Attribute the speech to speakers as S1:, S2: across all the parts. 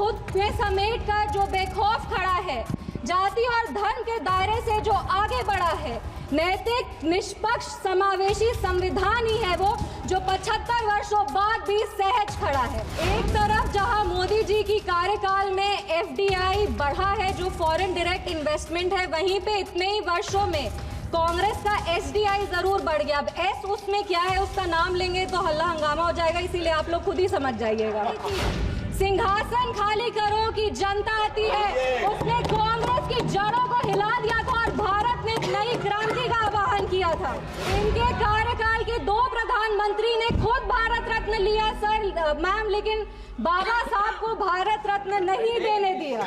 S1: खुद में समेट कर जो बेखौफ खड़ा है, जाति और धर्म के दायरे से जो आगे बढ़ा है, नैतिक निष्पक्ष समावेशी संविधान ही है वो जो 75 वर्षों बाद भी सहज खड़ा है। एक तरफ जहां मोदी जी की कार्यकाल में FDI बढ़ा है, जो फॉरेन डायरेक्ट इन्वेस्टमेंट है, वहीं पे इतने ही वर्षों में कांग्रेस का SDI जरूर बढ़ गया। अब S उसमें क्या है, उसका नाम लेंगे तो हल्ला हंगामा हो जाएगा, इसीलिए आप लोग खुद ही समझ जाइएगा। सिंहासन खाली करो कि जनता आती है, उसने कांग्रेस की जड़ों को हिला दिया था और भारत में एक नई क्रांति का आह्वान किया था। इनके कार्यकाल के 2 प्रधानमंत्री ने खुद भारत रत्न लिया सर मैम, लेकिन बाबा साहब को भारत रत्न नहीं देने दिया।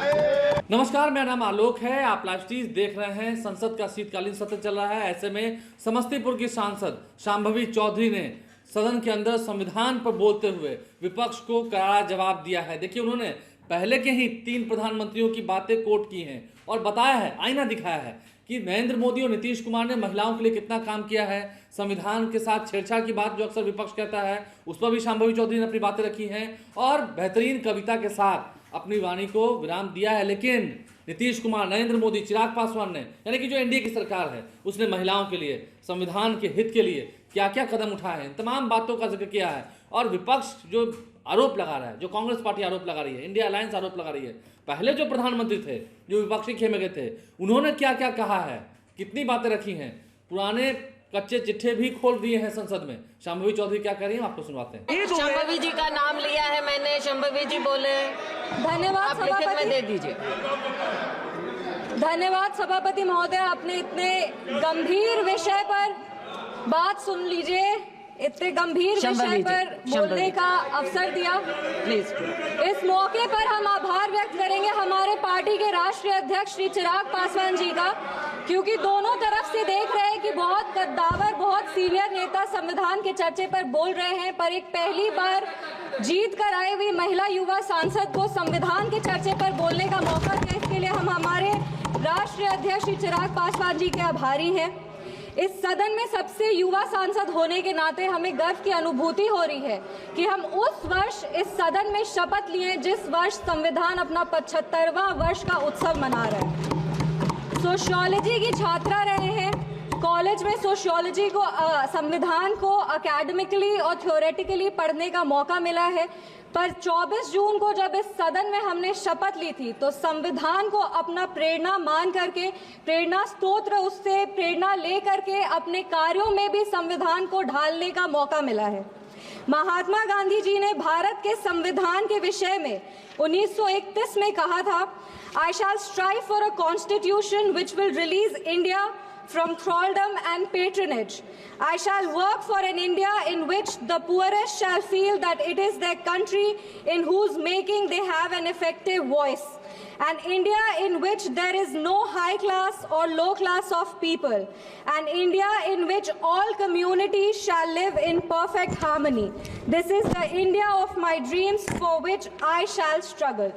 S2: नमस्कार, मेरा नाम आलोक है। आप लाइव टीवी देख रहे हैं। संसद का शीतकालीन सत्र चल रहा है। ऐसे में समस्तीपुर की सांसद शांभवी चौधरी ने सदन के अंदर संविधान पर बोलते हुए विपक्ष को करारा जवाब दिया है। देखिए, उन्होंने पहले के ही 3 प्रधानमंत्रियों की बातें कोट की हैं और बताया है, आईना दिखाया है कि नरेंद्र मोदी और नीतीश कुमार ने महिलाओं के लिए कितना काम किया है। संविधान के साथ छेड़छाड़ की बात जो अक्सर विपक्ष कहता है, उस पर भी शांभवी चौधरी ने अपनी बातें रखी हैं और बेहतरीन कविता के साथ अपनी वाणी को विराम दिया है। लेकिन नीतीश कुमार, नरेंद्र मोदी, चिराग पासवान ने, यानी कि जो एनडीए की सरकार है, उसने महिलाओं के लिए, संविधान के हित के लिए क्या क्या कदम उठाए हैं, तमाम बातों का जिक्र किया है। और विपक्ष जो आरोप लगा रहा है, जो कांग्रेस पार्टी आरोप लगा रही है, इंडिया अलायंस आरोप लगा रही है, पहले जो प्रधानमंत्री थे, जो विपक्षी खेमे गए थे, उन्होंने क्या क्या कहा है, कितनी बातें रखी हैं, पुराने कच्चे चिट्ठे भी खोल दिए हैं संसद में। शांभवी चौधरी क्या कह रही हैं, आपको सुनवाते हैं।
S3: शांभवी जी का नाम लिया है मैंने, शांभवी जी बोले।
S1: धन्यवाद
S3: आप लिखित में दे दीजिए।
S1: धन्यवाद सभापति महोदय, आपने इतने गंभीर विषय पर बात सुन लीजिए, इतने गंभीर विषय पर बोलने का अवसर दिया।
S3: प्लीज।
S1: इस मौके पर हम आभार व्यक्त करेंगे हमारे पार्टी के राष्ट्रीय अध्यक्ष श्री चिराग पासवान जी का, क्योंकि दोनों तरफ से देख रहे हैं कि बहुत कद्दावर, बहुत सीनियर नेता संविधान के चर्चे पर बोल रहे हैं, पर एक पहली बार जीत कर आई हुई महिला युवा सांसद को संविधान के चर्चे पर बोलने का मौका दिया। इसके लिए हम हमारे राष्ट्रीय अध्यक्ष श्री चिराग पासवान जी के आभारी हैं। इस सदन में सबसे युवा सांसद होने के नाते हमें गर्व की अनुभूति हो रही है कि हम उस वर्ष इस सदन में शपथ लिए जिस वर्ष संविधान अपना 75वां वर्ष का उत्सव मना रहा है। सोशियोलॉजी की छात्रा रहे हैं, कॉलेज में सोशियोलॉजी को, संविधान को एकेडमिकली और थ्योरेटिकली पढ़ने का मौका मिला है, पर 24 जून को जब इस सदन में हमने शपथ ली थी तो संविधान को अपना प्रेरणा मान करके, प्रेरणा स्तोत्र, उससे प्रेरणा ले करके अपने कार्यों में भी संविधान को ढालने का मौका मिला है। महात्मा गांधी जी ने भारत के संविधान के विषय में 1931 में कहा था, I shall strive for a constitution which will release India from thraldom and patronage. I shall work for an India in which the poorest shall feel that it is their country in whose making they have an effective voice. An India in which there is no high class or low class of people. An India in which all communities shall live in perfect harmony. This is the India of my dreams for which I shall struggle.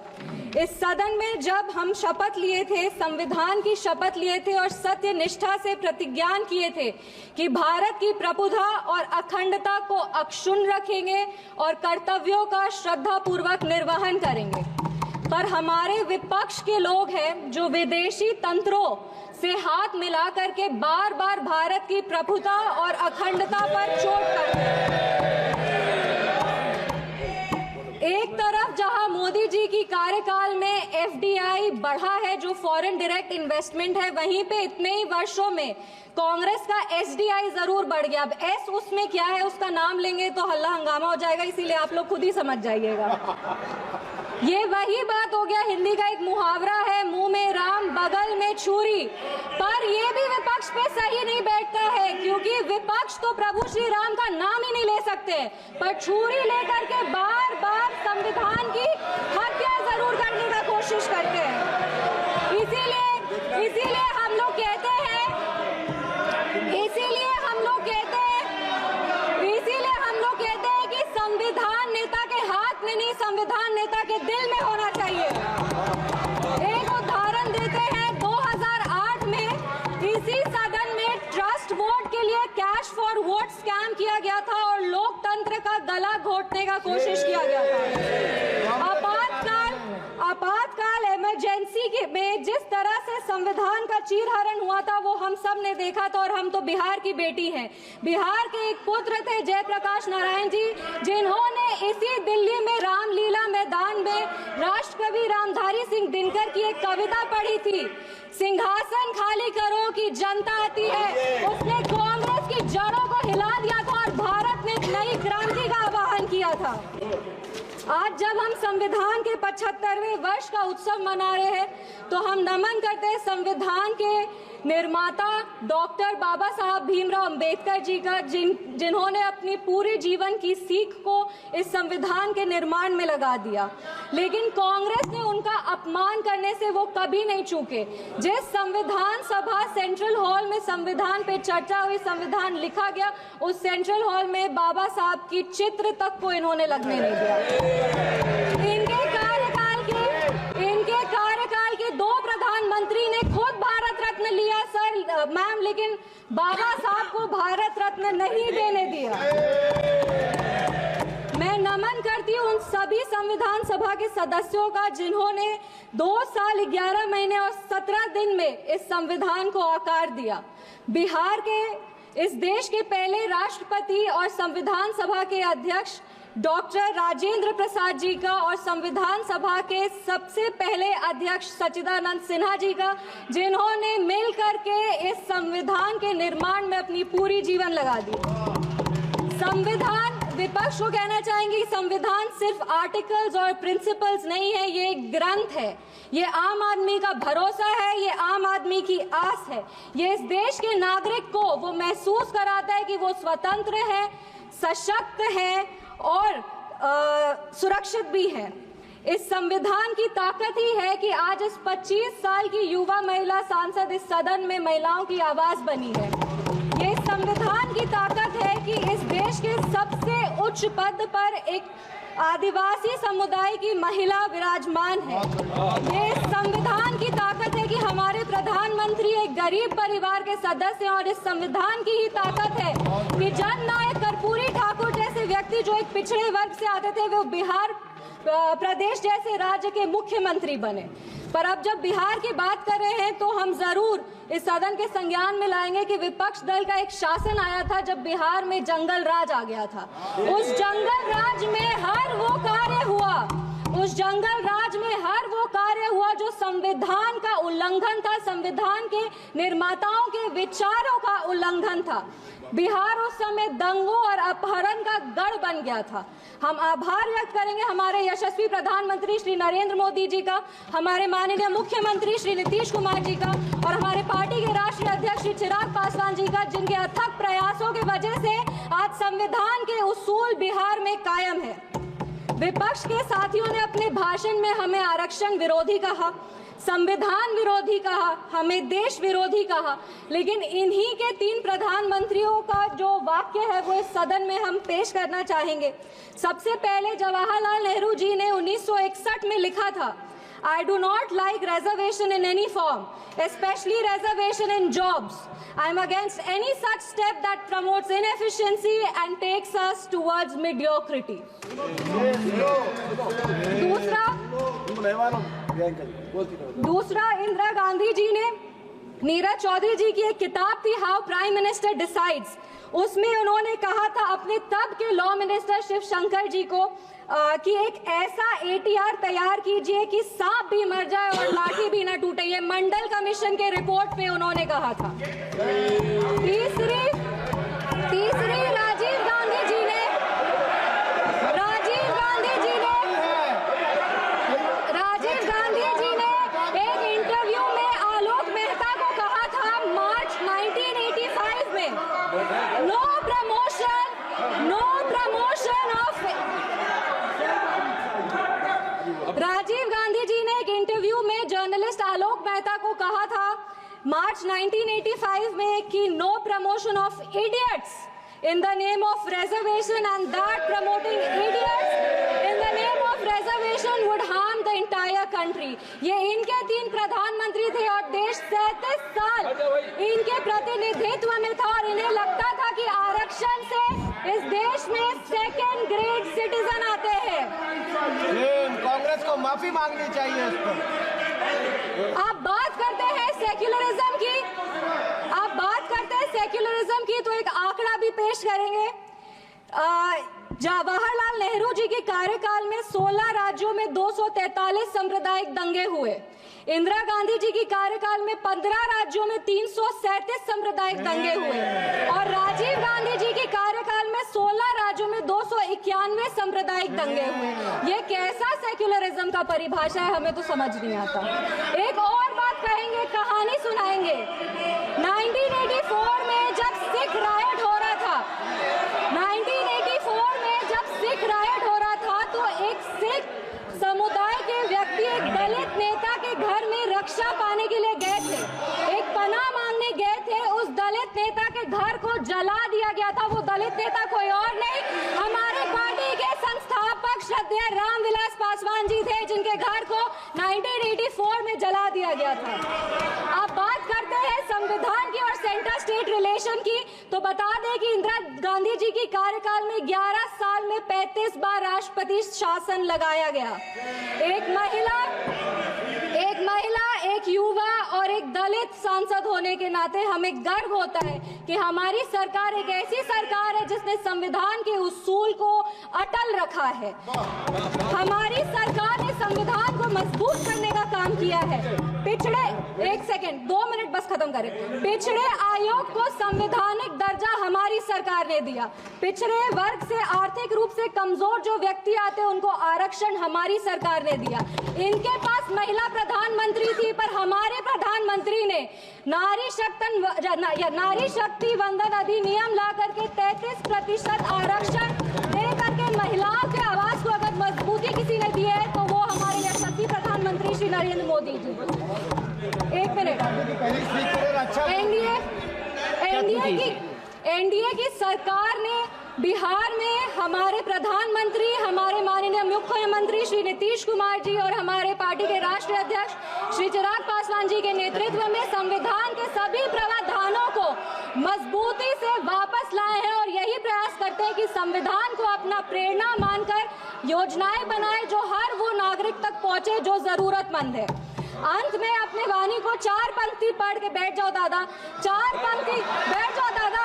S1: इस सदन में जब हम शपथ लिए थे, संविधान की शपथ लिए थे और सत्य निष्ठा से प्रतिज्ञान किए थे कि भारत की प्रभुता और अखंडता को अक्षुण्ण रखेंगे और कर्तव्यों का श्रद्धापूर्वक निर्वहन करेंगे, पर हमारे विपक्ष के लोग हैं जो विदेशी तंत्रों से हाथ मिला करके बार बार भारत की प्रभुता और अखंडता पर चोट करते हैं। एक तरफ जहां मोदी जी की कार्यकाल में FDI बढ़ा है, जो फॉरेन डायरेक्ट इन्वेस्टमेंट है, वहीं पे इतने ही वर्षों में कांग्रेस का SDI जरूर बढ़ गया। अब S उसमें क्या है, उसका नाम लेंगे तो हल्ला हंगामा हो जाएगा, इसीलिए आप लोग खुद ही समझ जाइएगा। ये वही बात हो गया, हिंदी का एक मुहावरा है, मुंह में राम बगल में छुरी, पर ये भी विपक्ष पे सही नहीं बैठता है, क्योंकि विपक्ष तो प्रभु श्री राम का नाम ही नहीं ले सकते, पर छुरी लेकर के बार बार संविधान की हत्या जरूर करने का कोशिश करते हैं। इसीलिए हम लोग कहते हैं कि संविधान नेता के हाथ में नहीं, संविधान नेता के दिल में होना चाहिए। एक उदाहरण देते हैं, 2008 में इसी सदन में ट्रस्ट वोट के लिए कैश फॉर वोट स्कैम किया गया था और लोकतंत्र का गला घोटने का कोशिश किया गया था। आपातकाल इमरजेंसी में जिस तरह से संविधान का चीरहरण हुआ था वो हम सब ने देखा था। और हम तो बिहार की बेटी हैं। बिहार के एक पुत्र थे जयप्रकाश नारायण जी, जिन्होंने इसी दिल्ली में रामलीला मैदान में राष्ट्रकवि रामधारी सिंह दिनकर की एक कविता पढ़ी थी, सिंहासन खाली करो कि जनता आती है। उसने कांग्रेस की जड़ों को हिला दिया था और भारत में एक नई क्रांति का आह्वान किया था। आज जब हम संविधान के 75वें वर्ष का उत्सव मना रहे हैं तो हम नमन करते हैं संविधान के निर्माता डॉक्टर बाबा साहब भीमराव अंबेडकर जी का, जिन्होंने अपनी पूरे जीवन की सीख को इस संविधान के निर्माण में लगा दिया। लेकिन कांग्रेस ने उनका अपमान करने से वो कभी नहीं चूके। जिस संविधान सभा सेंट्रल हॉल में संविधान पे चर्चा हुई, संविधान लिखा गया, उस सेंट्रल हॉल में बाबा साहब की चित्र तक को इन्होंने लगने नहीं दिया। इनके कार्यकाल के 2 प्रधानमंत्री ने खुद भारत रत्न लिया सर मैम, लेकिन बाबा साहब को भारत रत्न नहीं देने दिया। मैं नमन करती हूँ उन सभी संविधान सभा के सदस्यों का जिन्होंने 2 साल 11 महीने और 17 दिन में इस संविधान को आकार दिया। बिहार के इस देश के पहले राष्ट्रपति और संविधान सभा के अध्यक्ष डॉक्टर राजेंद्र प्रसाद जी का और संविधान सभा के सबसे पहले अध्यक्ष सच्चिदानंद सिन्हा जी का, जिन्होंने मिलकर के इस संविधान के निर्माण में अपनी पूरी जीवन लगा दी। संविधान, विपक्ष को कहना चाहेंगे, संविधान सिर्फ आर्टिकल्स और प्रिंसिपल्स नहीं है, ये एक ग्रंथ है। ये आम आदमी का भरोसा है, ये आम आदमी की आस है। ये इस देश के नागरिक को वो महसूस कराता है कि वो स्वतंत्र है, सशक्त है और सुरक्षित भी है। इस संविधान की ताकत ही है कि आज इस 25 साल की युवा महिला सांसद इस सदन में महिलाओं की आवाज बनी है। ये संविधान की ताकत है कि इस देश के सबसे उच्च पद पर एक आदिवासी समुदाय की महिला विराजमान है। ये संविधान की ताकत है कि हमारे प्रधानमंत्री एक गरीब परिवार के सदस्य हैं। और इस संविधान की ही ताकत है कि जननायक कर्पूरी ठाकुर जैसे व्यक्ति जो एक पिछड़े वर्ग से आते थे, वो बिहार प्रदेश जैसे राज्य के मुख्यमंत्री बने। पर अब जब बिहार की बात कर रहे हैं तो हम जरूर इस सदन के संज्ञान में लाएंगे कि विपक्ष दल का एक शासन आया था जब बिहार में जंगल राज आ गया था। उस जंगल राज में हर वो कार्य हुआ, उस जंगल राज में हर वो कार्य हुआ जो संविधान का उल्लंघन था, संविधान के निर्माताओं के विचारों का उल्लंघन था। बिहार उस समय दंगों और अपहरण का गढ़ बन गया था। हम आभार व्यक्त करेंगे हमारे यशस्वी प्रधानमंत्री श्री नरेंद्र मोदी जी का, हमारे माननीय मुख्यमंत्री श्री नीतीश कुमार जी का और हमारे पार्टी के राष्ट्रीय अध्यक्ष श्री चिराग पासवान जी का, जिनके अथक प्रयासों की वजह से आज संविधान के उसूल बिहार में कायम है। विपक्ष के साथियों ने अपने भाषण में हमें आरक्षण विरोधी कहा, संविधान विरोधी कहा, हमें देश विरोधी कहा, लेकिन इन्हीं के 3 प्रधानमंत्रियों का जो वाक्य है वो इस सदन में हम पेश करना चाहेंगे। सबसे पहले जवाहरलाल नेहरू जी ने 1961 में लिखा था, I do not like reservation in any form, especially reservation in jobs. I am against any such step that promotes inefficiency and takes us towards mediocrity. दूसरा इंदिरा गांधी जी ने, नीरज चौधरी जी की एक किताब थी हाउ प्राइम मिनिस्टर डिसाइड्स, उसमें उन्होंने कहा था अपने तब के लॉ मिनिस्टर शिव शंकर जी को कि एक ऐसा ATR तैयार कीजिए कि सांप भी मर जाए और लाठी भी ना टूटे। ये मंडल कमीशन के रिपोर्ट पे उन्होंने कहा था। तीसरी राजीव गांधी जी ने एक इंटरव्यू में आलोक मेहता को कहा था मार्च 1985 में, no promotion of. Rajiv Gandhi ji ने एक इंटरव्यू में जर्नलिस्ट आलोक मेहता को कहा था मार्च 1985 में कि no promotion of idiots in the name of reservation, and that promoting idiots in the name of reservation would harm the entire country. ये इनके 3 प्रधानमंत्री थे और देश 37 साल इनके प्रतिनिधित्व में था और इन्हें लगता था कि आरक्षण से इस देश में 2nd ग्रेड सिटीजन आते हैं।
S4: कांग्रेस को माफी मांगनी चाहिए इस पर।
S1: आप बात करते हैं सेक्युलरिज्म की, आप बात करते हैं सेक्युलरिज्म की, तो एक आंकड़ा भी पेश करेंगे। जवाहरलाल नेहरू जी के कार्यकाल में 16 राज्यों में 243 सांप्रदायिक दंगे हुए। इंदिरा गांधी जी की कार्यकाल में 15 राज्यों में 337 सांप्रदायिक दंगे हुए और राजीव गांधी जी के कार्यकाल में 16 राज्यों में 291 सांप्रदायिक दंगे हुए। ये कैसा सेक्युलरिज्म का परिभाषा है, हमें तो समझ नहीं आता। एक और बात कहेंगे, कहानी सुनाएंगे। 1984 में जब सिख रायट हो रहा था, 1984 में जब सिख रायट हो रहा था, तो एक सिख समुदाय के व्यक्ति एक दलित नेता के घर में रक्षा पाने के लिए गए थे, एक पनाह मांगने गए थे। उस दलित नेता के घर को जला दिया गया था। वो दलित नेता कोई और नहीं, हमारे पार्टी के संस्थापक श्रद्धेय रामविलास पासवान जी थे, जिनके घर को 1984 में जला दिया गया था। आप बात करते हैं संविधान की और सेंटर स्टेट रिलेशन की, तो बता दें कि इंदिरा गांधी जी की कार्यकाल में 11 साल में 35 बार राष्ट्रपति शासन लगाया गया। एक महिला, एक युवा और एक दलित सांसद होने के नाते हमें गर्व होता है कि हमारी सरकार एक ऐसी सरकार है जिसने संविधान के उसूल को अटल रखा है। हमारी सरकार ने संविधान को मजबूत करने का काम किया है। एक सेकंड, 2 मिनट बस खत्म करें। पिछड़े आयोग को संवैधानिक दर्जा हमारी सरकार ने दिया। पिछड़े वर्ग से आर्थिक रूप से कमजोर जो व्यक्ति आते हैं उनको आरक्षण हमारी सरकार ने दिया। इनके पास महिला प्रधानमंत्री थी, पर हमारे प्रधानमंत्री ने नारी शक्ति वंदन अधिनियम ला करके 33% आरक्षण दे करके महिलाओं के आवाज को अगर मजबूती किसी ने दी है तो वो हमारे यशस्वी प्रधानमंत्री श्री नरेंद्र मोदी जी। एक मिनट, एनडीए की सरकार ने बिहार में हमारे प्रधानमंत्री, हमारे माननीय मुख्यमंत्री श्री नीतीश कुमार जी और हमारे पार्टी के राष्ट्रीय अध्यक्ष श्री चिराग पासवान जी के नेतृत्व में संविधान के सभी प्रावधानों को मजबूती से वापस लाए हैं और यही प्रयास करते हैं कि संविधान को अपना प्रेरणा मानकर योजनाएं बनाए जो हर वो नागरिक तक पहुंचे जो जरूरतमंद है। अंत में अपने वाणी को 4 पंक्ति पढ़ के बैठ जाओ दादा, 4 पंक्ति बैठ जाओ दादा,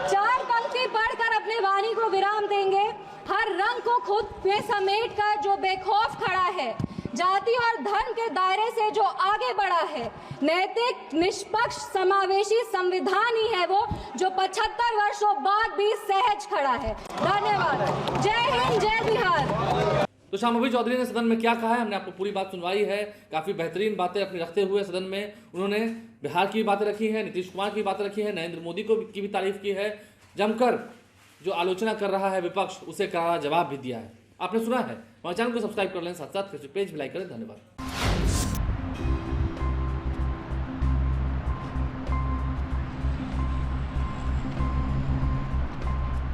S1: 4 पंक्ति पढ़कर अपने वाणी को विराम देंगे। हर रंग को खुद में समेट कर जो बेखौफ खड़ा है, जाति और धर्म के दायरे से जो आगे बढ़ा है, नैतिक निष्पक्ष समावेशी संविधान ही है वो जो 75 वर्षों बाद भी सहज खड़ा है। धन्यवाद। जय हिंद, जय बिहार।
S2: तो शांभवी चौधरी ने सदन में क्या कहा है, हमने आपको पूरी बात सुनवाई है। काफी बेहतरीन बातें अपनी रखते हुए सदन में उन्होंने बिहार की बातें रखी है, नीतीश कुमार की बातें रखी है, नरेंद्र मोदी की भी तारीफ की है। जमकर जो आलोचना कर रहा है विपक्ष, उसे करारा जवाब भी दिया है। आपने सुना है। हमारे चैनल को सब्सक्राइब कर लें, साथ साथ फेसबुक पेज भी लाइक करें। धन्यवाद।